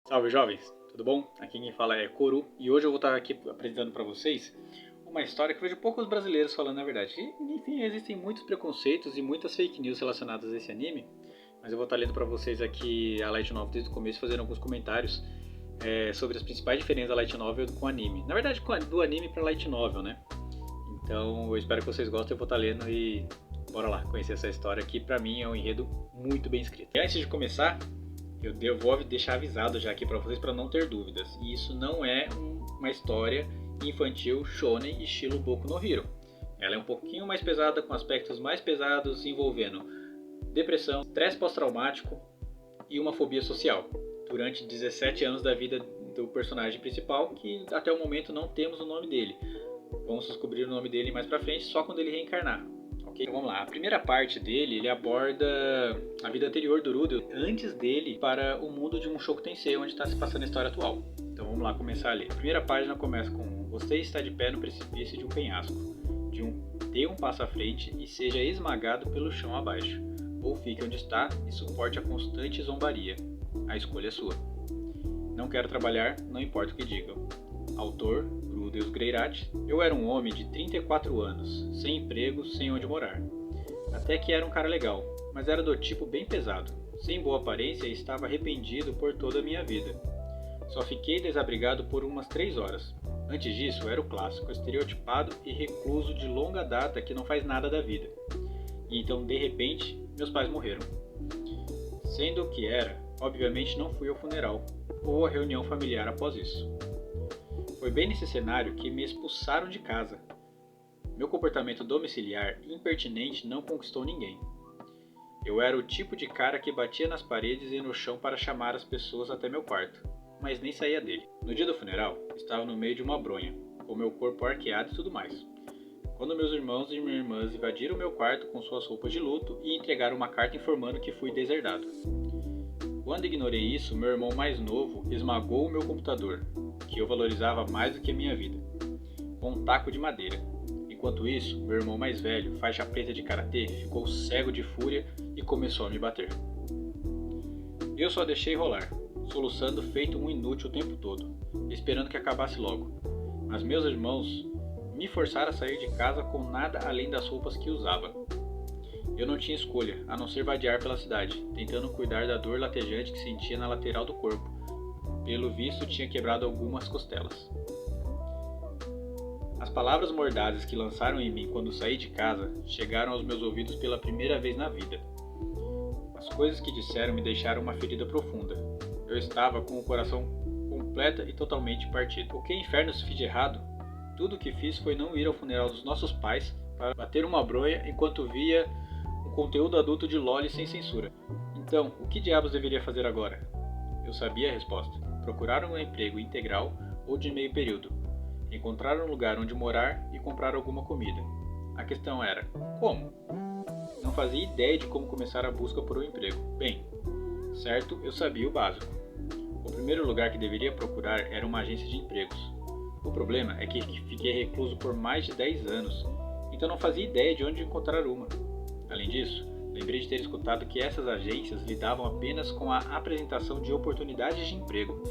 Salve jovens, tudo bom? Aqui quem fala é Koru e hoje eu vou estar aqui apresentando para vocês uma história que eu vejo poucos brasileiros falando na verdade. Enfim, existem muitos preconceitos e muitas fake news relacionadas a esse anime, mas eu vou estar lendo para vocês aqui a Light Novel desde o começo, fazendo alguns comentários sobre as principais diferenças da Light Novel com o anime. Na verdade, do anime para Light Novel, né? Então eu espero que vocês gostem, eu vou estar lendo e bora lá conhecer essa história que para mim é um enredo muito bem escrito. E antes de começar, eu vou deixar avisado já aqui para vocês para não ter dúvidas. E isso não é uma história infantil shonen estilo Boku no Hero. Ela é um pouquinho mais pesada, com aspectos mais pesados envolvendo depressão, estresse pós-traumático e uma fobia social. Durante 17 anos da vida do personagem principal, que até o momento não temos o nome dele. Vamos descobrir o nome dele mais pra frente, só quando ele reencarnar. Então vamos lá, a primeira parte dele, ele aborda a vida anterior do Rudel, antes dele para o mundo de Mushoku Tensei, onde está se passando a história atual. Então vamos lá começar a ler. A primeira página começa com: você está de pé no precipício de um penhasco. Dê um passo à frente e seja esmagado pelo chão abaixo. Ou fique onde está e suporte a constante zombaria. A escolha é sua. Não quero trabalhar, não importa o que digam. Autor: Rudeus Greirat. Eu era um homem de 34 anos, sem emprego, sem onde morar. Até que era um cara legal, mas era do tipo bem pesado, sem boa aparência e estava arrependido por toda a minha vida. Só fiquei desabrigado por umas 3 horas. Antes disso, era o clássico, estereotipado e recluso de longa data que não faz nada da vida. E então, de repente, meus pais morreram. Sendo o que era, obviamente não fui ao funeral ou à reunião familiar após isso. Foi bem nesse cenário que me expulsaram de casa. Meu comportamento domiciliar impertinente não conquistou ninguém. Eu era o tipo de cara que batia nas paredes e no chão para chamar as pessoas até meu quarto, mas nem saía dele. No dia do funeral, estava no meio de uma bronha, com meu corpo arqueado e tudo mais, quando meus irmãos e minhas irmãs invadiram meu quarto com suas roupas de luto e entregaram uma carta informando que fui deserdado. Quando ignorei isso, meu irmão mais novo esmagou o meu computador, que eu valorizava mais do que a minha vida, com um taco de madeira. Enquanto isso, meu irmão mais velho, faixa preta de karatê, ficou cego de fúria e começou a me bater. Eu só deixei rolar, soluçando feito um inútil o tempo todo, esperando que acabasse logo. Mas meus irmãos me forçaram a sair de casa com nada além das roupas que usava. Eu não tinha escolha, a não ser vadear pela cidade, tentando cuidar da dor latejante que sentia na lateral do corpo. Pelo visto, tinha quebrado algumas costelas. As palavras mordazes que lançaram em mim quando saí de casa chegaram aos meus ouvidos pela primeira vez na vida. As coisas que disseram me deixaram uma ferida profunda. Eu estava com o coração completa e totalmente partido. O que infernos fiz de errado? Tudo o que fiz foi não ir ao funeral dos nossos pais para bater uma bronha enquanto via conteúdo adulto de LOL sem censura. Então, o que diabos deveria fazer agora? Eu sabia a resposta. Procurar um emprego integral ou de meio período. Encontrar um lugar onde morar e comprar alguma comida. A questão era, como? Não fazia ideia de como começar a busca por um emprego. Bem, certo, eu sabia o básico. O primeiro lugar que deveria procurar era uma agência de empregos. O problema é que fiquei recluso por mais de 10 anos, então não fazia ideia de onde encontrar uma. Além disso, lembrei de ter escutado que essas agências lidavam apenas com a apresentação de oportunidades de emprego.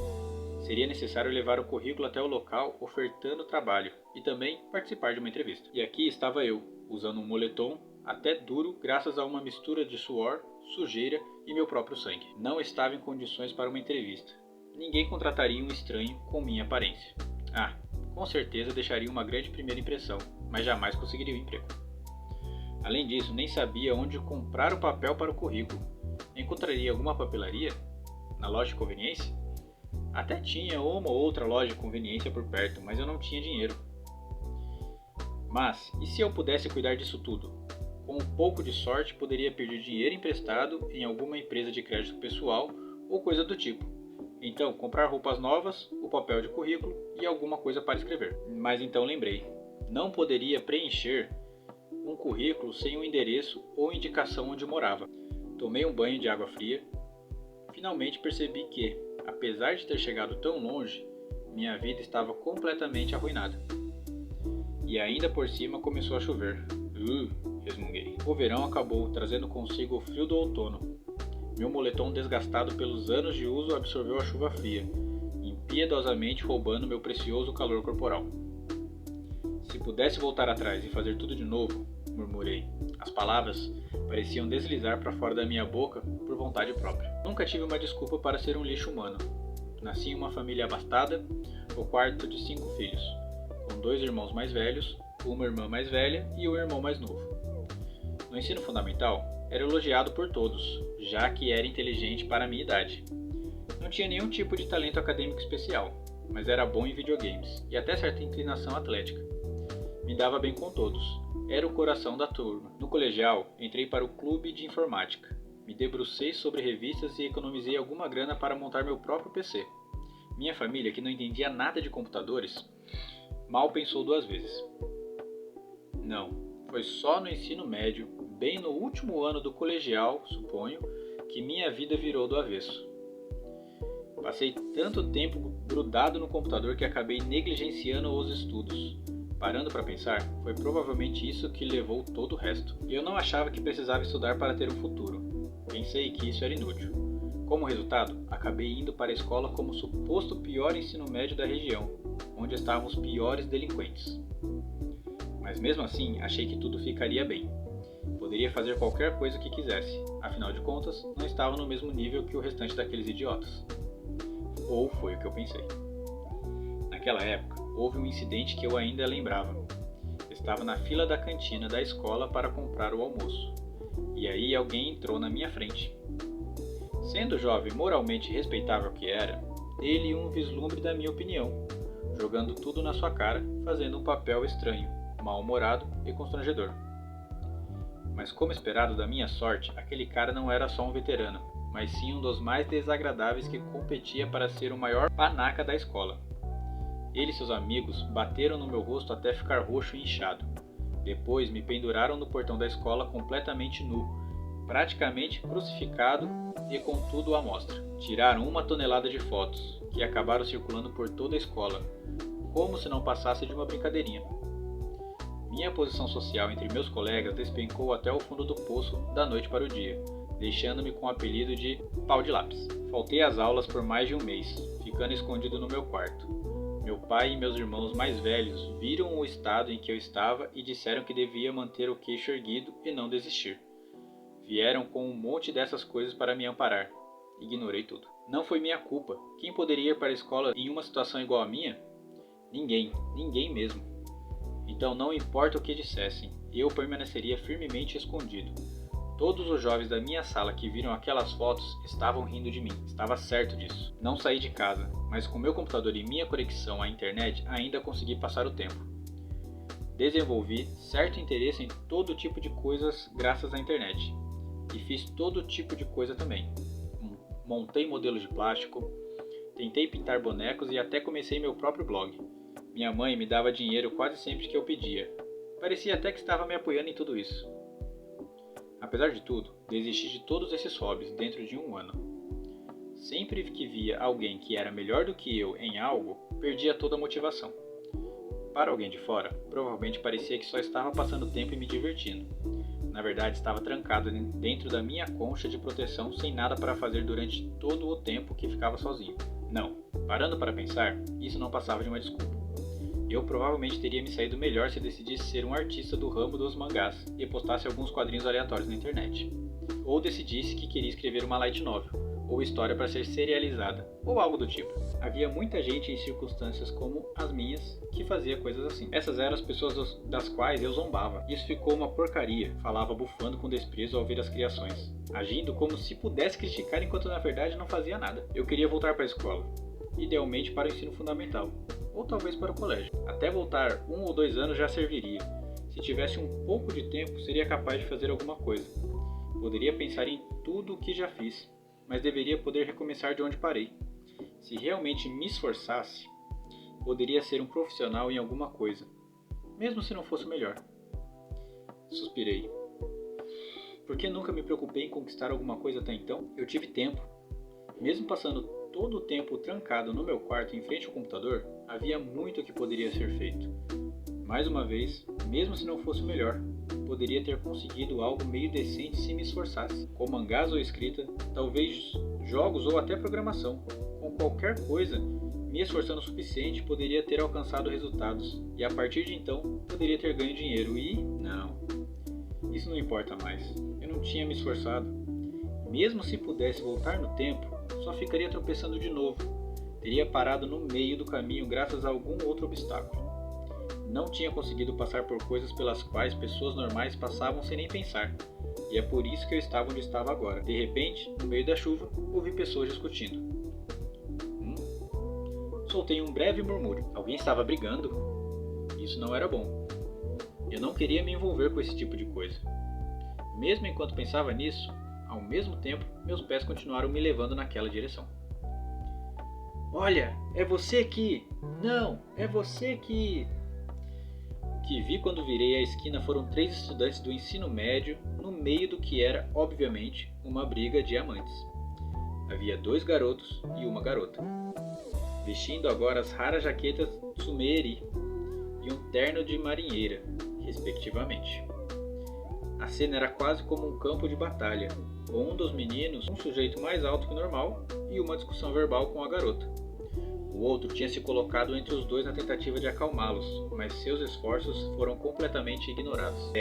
Seria necessário levar o currículo até o local ofertando trabalho e também participar de uma entrevista. E aqui estava eu, usando um moletom até duro graças a uma mistura de suor, sujeira e meu próprio sangue. Não estava em condições para uma entrevista. Ninguém contrataria um estranho com minha aparência. Com certeza deixaria uma grande primeira impressão, mas jamais conseguiria um emprego. Além disso, nem sabia onde comprar o papel para o currículo. Encontraria alguma papelaria? Na loja de conveniência? Até tinha uma ou outra loja de conveniência por perto, mas eu não tinha dinheiro. Mas, e se eu pudesse cuidar disso tudo? Com um pouco de sorte, poderia pedir dinheiro emprestado em alguma empresa de crédito pessoal ou coisa do tipo. Então, comprar roupas novas, o papel de currículo e alguma coisa para escrever. Mas então lembrei, não poderia preencher um currículo sem um endereço ou indicação onde morava. Tomei um banho de água fria. Finalmente percebi que, apesar de ter chegado tão longe, minha vida estava completamente arruinada. E ainda por cima começou a chover. Resmunguei. O verão acabou, trazendo consigo o frio do outono. Meu moletom desgastado pelos anos de uso absorveu a chuva fria, impiedosamente roubando meu precioso calor corporal. Se pudesse voltar atrás e fazer tudo de novo, murmurei. As palavras pareciam deslizar para fora da minha boca por vontade própria. Nunca tive uma desculpa para ser um lixo humano. Nasci em uma família abastada, o quarto de 5 filhos, com 2 irmãos mais velhos, uma irmã mais velha e um irmão mais novo. No ensino fundamental, era elogiado por todos, já que era inteligente para a minha idade. Não tinha nenhum tipo de talento acadêmico especial, mas era bom em videogames e até certa inclinação atlética. Me dava bem com todos. Era o coração da turma. No colegial, entrei para o clube de informática. Me debrucei sobre revistas e economizei alguma grana para montar meu próprio PC. Minha família, que não entendia nada de computadores, mal pensou 2 vezes. Não, foi só no ensino médio, bem no último ano do colegial, suponho, que minha vida virou do avesso. Passei tanto tempo grudado no computador que acabei negligenciando os estudos. Parando para pensar, foi provavelmente isso que levou todo o resto. Eu não achava que precisava estudar para ter um futuro. Pensei que isso era inútil. Como resultado, acabei indo para a escola como o suposto pior ensino médio da região, onde estavam os piores delinquentes. Mas mesmo assim, achei que tudo ficaria bem. Poderia fazer qualquer coisa que quisesse, afinal de contas, não estava no mesmo nível que o restante daqueles idiotas. Ou foi o que eu pensei. Naquela época, houve um incidente que eu ainda lembrava. Estava na fila da cantina da escola para comprar o almoço, e aí alguém entrou na minha frente. Sendo jovem moralmente respeitável que era, dei-lhe um vislumbre da minha opinião, jogando tudo na sua cara, fazendo um papel estranho, mal-humorado e constrangedor. Mas como esperado da minha sorte, aquele cara não era só um veterano, mas sim um dos mais desagradáveis que competia para ser o maior panaca da escola. Ele e seus amigos bateram no meu rosto até ficar roxo e inchado. Depois me penduraram no portão da escola completamente nu, praticamente crucificado e com tudo à mostra. Tiraram 1 tonelada de fotos, que acabaram circulando por toda a escola, como se não passasse de uma brincadeirinha. Minha posição social entre meus colegas despencou até o fundo do poço da noite para o dia, deixando-me com o apelido de pau de lápis. Faltei às aulas por mais de 1 mês, ficando escondido no meu quarto. Meu pai e meus irmãos mais velhos viram o estado em que eu estava e disseram que devia manter o queixo erguido e não desistir. Vieram com um monte dessas coisas para me amparar. Ignorei tudo. Não foi minha culpa. Quem poderia ir para a escola em uma situação igual à minha? Ninguém mesmo. Então não importa o que dissessem, eu permaneceria firmemente escondido. Todos os jovens da minha sala que viram aquelas fotos estavam rindo de mim. Estava certo disso. Não saí de casa, mas com meu computador e minha conexão à internet ainda consegui passar o tempo. Desenvolvi certo interesse em todo tipo de coisas graças à internet. E fiz todo tipo de coisa também. Montei modelos de plástico, tentei pintar bonecos e até comecei meu próprio blog. Minha mãe me dava dinheiro quase sempre que eu pedia. Parecia até que estava me apoiando em tudo isso. Apesar de tudo, desisti de todos esses hobbies dentro de 1 ano. Sempre que via alguém que era melhor do que eu em algo, perdia toda a motivação. Para alguém de fora, provavelmente parecia que só estava passando tempo e me divertindo. Na verdade, estava trancado dentro da minha concha de proteção sem nada para fazer durante todo o tempo que ficava sozinho. Não, parando para pensar, isso não passava de uma desculpa. Eu provavelmente teria me saído melhor se decidisse ser um artista do ramo dos mangás e postasse alguns quadrinhos aleatórios na internet. Ou decidisse que queria escrever uma light novel, ou história para ser serializada, ou algo do tipo. Havia muita gente em circunstâncias como as minhas que fazia coisas assim. Essas eram as pessoas das quais eu zombava. Isso ficou uma porcaria, falava bufando com desprezo ao ver as criações, agindo como se pudesse criticar enquanto na verdade não fazia nada. Eu queria voltar para a escola, idealmente para o ensino fundamental, ou talvez para o colégio. Até voltar 1 ou 2 anos já serviria. Se tivesse um pouco de tempo, seria capaz de fazer alguma coisa. Poderia pensar em tudo o que já fiz, mas deveria poder recomeçar de onde parei. Se realmente me esforçasse, poderia ser um profissional em alguma coisa, mesmo se não fosse o melhor. Suspirei. Por que nunca me preocupei em conquistar alguma coisa até então? Eu tive tempo. Mesmo passando todo o tempo trancado no meu quarto em frente ao computador, havia muito que poderia ser feito. Mais uma vez, mesmo se não fosse o melhor, poderia ter conseguido algo meio decente se me esforçasse, com mangás ou escrita, talvez jogos ou até programação. Com qualquer coisa, me esforçando o suficiente, poderia ter alcançado resultados, e a partir de então, poderia ter ganho dinheiro e... não, isso não importa mais. Eu não tinha me esforçado. Mesmo se pudesse voltar no tempo, só ficaria tropeçando de novo. Teria parado no meio do caminho graças a algum outro obstáculo. Não tinha conseguido passar por coisas pelas quais pessoas normais passavam sem nem pensar. E é por isso que eu estava onde estava agora. De repente, no meio da chuva, ouvi pessoas discutindo. Soltei um breve murmúrio. Alguém estava brigando? Isso não era bom. Eu não queria me envolver com esse tipo de coisa. Mesmo enquanto pensava nisso, ao mesmo tempo, meus pés continuaram me levando naquela direção. Olha, é você que... Não, é você que... O que vi quando virei a esquina foram 3 estudantes do ensino médio no meio do que era, obviamente, uma briga de amantes. Havia 2 garotos e uma garota, vestindo agora as raras jaquetas Tsumeri e um terno de marinheira, respectivamente. A cena era quase como um campo de batalha, com um dos meninos, um sujeito mais alto que o normal, e uma discussão verbal com a garota. O outro tinha se colocado entre os dois na tentativa de acalmá-los, mas seus esforços foram completamente ignorados.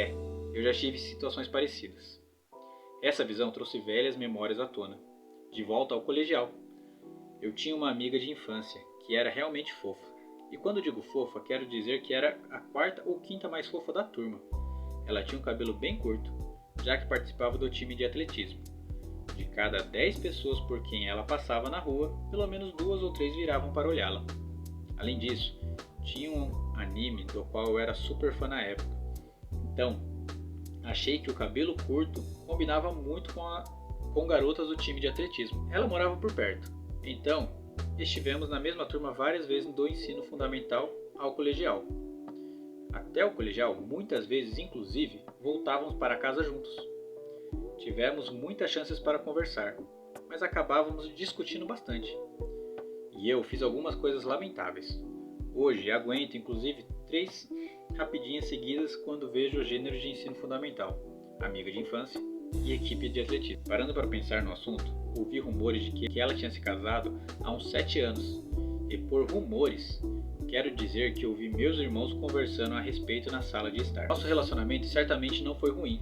Eu já tive situações parecidas. Essa visão trouxe velhas memórias à tona. De volta ao colegial. Eu tinha uma amiga de infância, que era realmente fofa. E quando digo fofa, quero dizer que era a 4ª ou 5ª mais fofa da turma. Ela tinha um cabelo bem curto, já que participava do time de atletismo. De cada 10 pessoas por quem ela passava na rua, pelo menos 2 ou 3 viravam para olhá-la. Além disso, tinha um anime do qual eu era super fã na época. Então, achei que o cabelo curto combinava muito com garotas do time de atletismo. Ela morava por perto. Então, estivemos na mesma turma várias vezes do ensino fundamental ao colegial. Até o colegial, muitas vezes inclusive, voltávamos para casa juntos. Tivemos muitas chances para conversar, mas acabávamos discutindo bastante. E eu fiz algumas coisas lamentáveis. Hoje aguento inclusive 3 rapidinhas seguidas quando vejo o gênero de ensino fundamental, amiga de infância e equipe de atletismo. Parando para pensar no assunto, ouvi rumores de que ela tinha se casado há uns 7 anos. E por rumores, quero dizer que ouvi meus irmãos conversando a respeito na sala de estar. Nosso relacionamento certamente não foi ruim.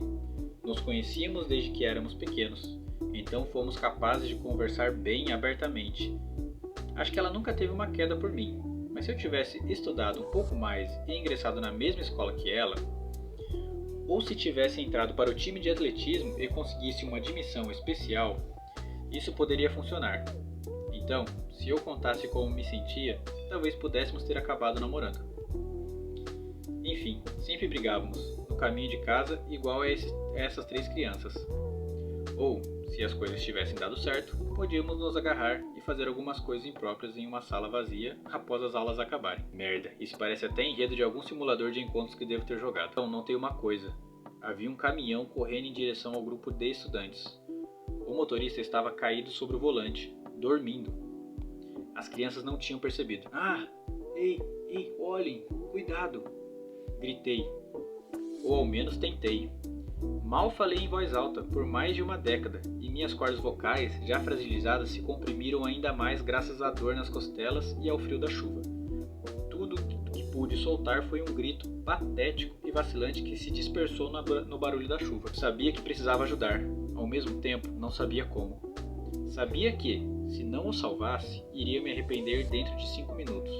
Nos conhecíamos desde que éramos pequenos, então fomos capazes de conversar bem abertamente. Acho que ela nunca teve uma queda por mim, mas se eu tivesse estudado um pouco mais e ingressado na mesma escola que ela, ou se tivesse entrado para o time de atletismo e conseguisse uma admissão especial, isso poderia funcionar. Então, se eu contasse como me sentia, talvez pudéssemos ter acabado namorando. Enfim, sempre brigávamos, no caminho de casa, igual a essas 3 crianças. Ou, se as coisas tivessem dado certo, podíamos nos agarrar e fazer algumas coisas impróprias em uma sala vazia após as aulas acabarem. Merda, isso parece até enredo de algum simulador de encontros que devo ter jogado. Então, notei uma coisa. Havia um caminhão correndo em direção ao grupo de estudantes. O motorista estava caído sobre o volante, dormindo. As crianças não tinham percebido. Ei, olhem, cuidado! Gritei. Ou ao menos tentei. Mal falei em voz alta por mais de uma década, e minhas cordas vocais, já fragilizadas, se comprimiram ainda mais graças à dor nas costelas e ao frio da chuva. Tudo que pude soltar foi um grito patético e vacilante que se dispersou no barulho da chuva. Sabia que precisava ajudar, ao mesmo tempo não sabia como. Sabia que, se não o salvasse, iria me arrepender dentro de 5 minutos.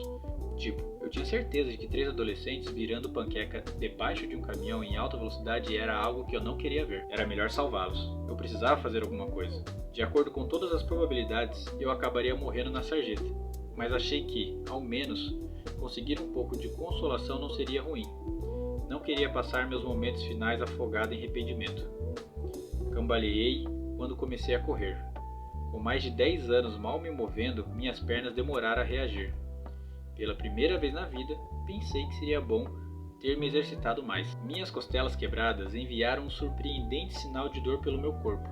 Eu tinha certeza de que 3 adolescentes virando panqueca debaixo de um caminhão em alta velocidade era algo que eu não queria ver. Era melhor salvá-los. Eu precisava fazer alguma coisa. De acordo com todas as probabilidades, eu acabaria morrendo na sarjeta. Mas achei que, ao menos, conseguir um pouco de consolação não seria ruim. Não queria passar meus momentos finais afogado em arrependimento. Cambaleei quando comecei a correr. Com mais de 10 anos mal me movendo, minhas pernas demoraram a reagir. Pela primeira vez na vida, pensei que seria bom ter me exercitado mais. Minhas costelas quebradas enviaram um surpreendente sinal de dor pelo meu corpo,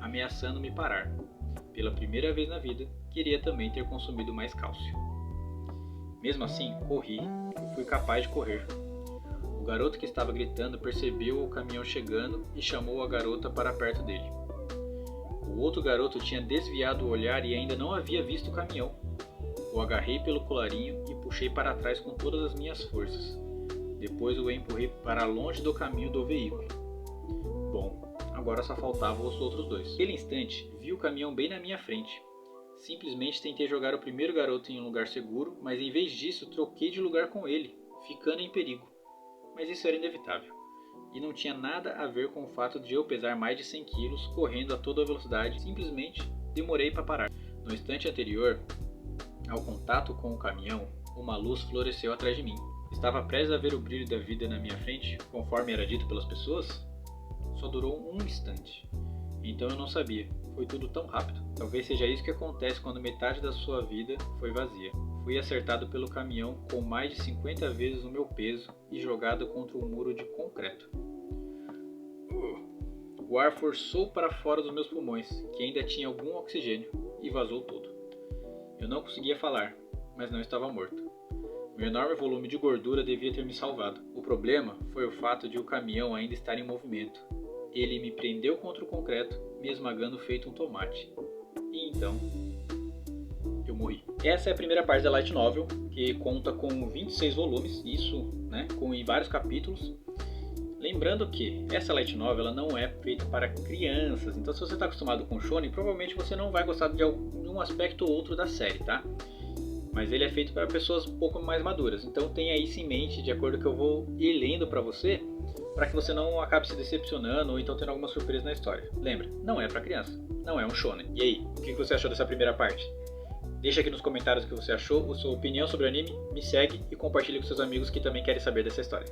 ameaçando me parar. Pela primeira vez na vida, queria também ter consumido mais cálcio. Mesmo assim, corri e fui capaz de correr. O garoto que estava gritando percebeu o caminhão chegando e chamou a garota para perto dele. O outro garoto tinha desviado o olhar e ainda não havia visto o caminhão. O agarrei pelo colarinho e puxei para trás com todas as minhas forças. Depois o empurrei para longe do caminho do veículo. Bom, agora só faltavam os outros dois. Naquele instante, vi o caminhão bem na minha frente. Simplesmente tentei jogar o primeiro garoto em um lugar seguro, mas em vez disso troquei de lugar com ele, ficando em perigo. Mas isso era inevitável. E não tinha nada a ver com o fato de eu pesar mais de 100 quilos correndo a toda velocidade, simplesmente demorei para parar. No instante anterior, ao contato com o caminhão, uma luz floresceu atrás de mim. Estava prestes a ver o brilho da vida na minha frente, conforme era dito pelas pessoas? Só durou um instante. Então eu não sabia. Foi tudo tão rápido. Talvez seja isso que acontece quando metade da sua vida foi vazia. Fui acertado pelo caminhão com mais de 50 vezes o meu peso e jogado contra um muro de concreto. O ar forçou para fora dos meus pulmões, que ainda tinha algum oxigênio, e vazou tudo. Eu não conseguia falar, mas não estava morto. O enorme volume de gordura devia ter me salvado. O problema foi o fato de o caminhão ainda estar em movimento. Ele me prendeu contra o concreto, me esmagando feito um tomate. E então, eu morri. Essa é a primeira parte da Light Novel, que conta com 26 volumes, isso, né, em vários capítulos. Lembrando que essa Light Novel ela não é feita para crianças, então se você está acostumado com Shonen, provavelmente você não vai gostar de algum aspecto ou outro da série, tá? Mas ele é feito para pessoas um pouco mais maduras, então tenha isso em mente de acordo com o que eu vou ir lendo para você que você não acabe se decepcionando ou então tendo alguma surpresa na história. Lembra, não é para criança, não é um shonen. E aí, o que você achou dessa primeira parte? Deixa aqui nos comentários o que você achou, a sua opinião sobre o anime, me segue e compartilhe com seus amigos que também querem saber dessa história.